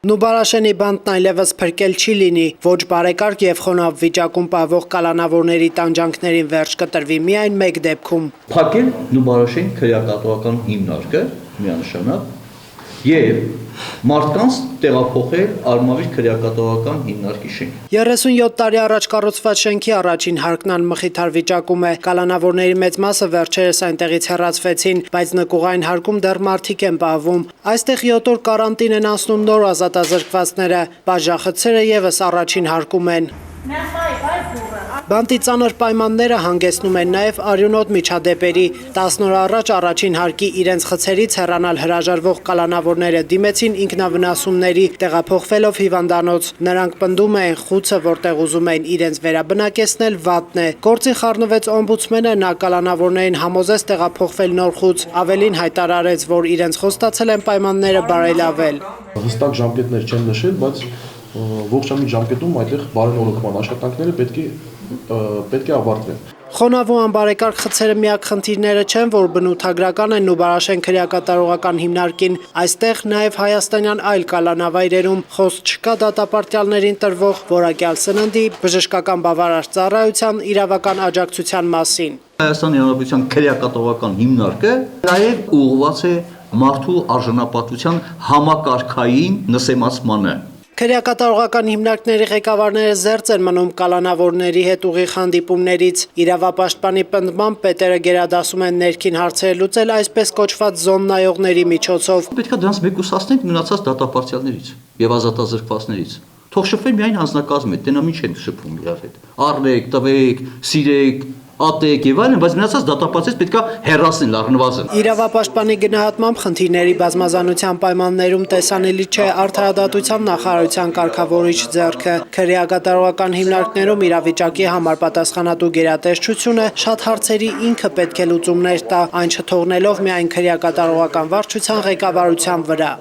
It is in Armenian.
Նուբարաշենի բանտն այլևս փրկել չի լինի, ոչ բարեկարգ եւ խոնավ վիճակում պահվող կալանավորների տանջանքներին վերջ կտրվի միայն մեկ դեպքում։ Փակել Նուբարաշեն քրեակատողական հիմնարկը միանշանակ եւ մարդկանց տեղափոխել Արմավիր քրեակատողական հիմնարկի շենք։ 37 տարի առաջ կառուցված շենքի առաջին հարկն անմխիթար վիճակում է։ Կալանավորների մեծ մասը վերջերս այնտեղից հեռացվեցին, բայց նկուղային հարկում դեռ մարդիկ են պահվում։ Այստեղ 7 օր կարանտին են անցնում նոր ազատազրկվածները, բաժախցերը եւս առաջին հարկում են։ Բանտի ծանր պայմանները հանգեցնում են նաև արյունոտ միջադեպերի։ 10 օր առաջ առաջին հարկի իրենց խցերից հեռանալ հրաժարվող կալանավորները դիմեցին ինքնավնասումների, տեղափոխվելով հիվանդանոց։ Նրանք պնդում են խուցը, որտեղ ուզում էին իրենց վերաբնակեցնել, վատն է։ Գործի խառնվեց օմբուդսմենը, նա կալանավորներին համոզեց տեղափոխվել նոր խուց, ավելին հայտարարեց, որ իրենց խոստացել են պայմանները բարելավել։ Հստակ ժամկետներ չեն նշել, բայց ողջ ամի ժամկետում այդտեղ բարենորոգման աշխատանքները պետք է ավարտվեն։ Խոնավ ու անբարեկարգ խցերը միակ խնդիրները չեն, որ բնութագրական են Նուբարաշեն քրեակատարողական հիմնարկին, այստեղ նաև հայաստանյան այլ կալանավայրերում խոսք չկա դատապարտյալներին տրվող որակյալ սննդի, բժշկական բավարար ծառայության, իրավական աջակցության մասին։ Հայաստանի Հանրապետության քրեակատողական հիմնարկը նաև ուղղված է մարդու արժանապատվության համակարգային նսեմացմանը։ Քրեակատարողական հիմնարկների ղեկավարները զերծ են մնում կալանավորների հետ ուղիղ հանդիպումներից։ Իրավապաշտպանի պնդմամբ պետերը գերադասում են ներքին հարցերը լուծել այսպես կոչված զոննայողների միջոցով։ Պետք է դրանց մեկուսացնենք մնացած դատապարտյալներից եւ ազատազրկվածներից։ Թող շփվեն միայն հանձնակազմը, տենամ ինչ են շփվում իրար հետ։ Առնեք, տվեք, սիրեք, ատեք եւ այլն, բայց մնացած դատապարտից պետք է հեռացնել առնվազն։ Իրավապաշտպանի գնահատմամբ խնդիրների բազմազանության պայմաններում տեսանելի չէ արդարադատության նախարարության կարգավորիչ ձեռքը։ Քրեակատարողական հիմնարկներում իրավիճակի համար պատասխանատու գերատեսչությունը շատ հարցերի ինքը պետք է լուծումներ տա, այն չթողնելով միայն քրեակատարողական վարչության ղեկավարության վրա։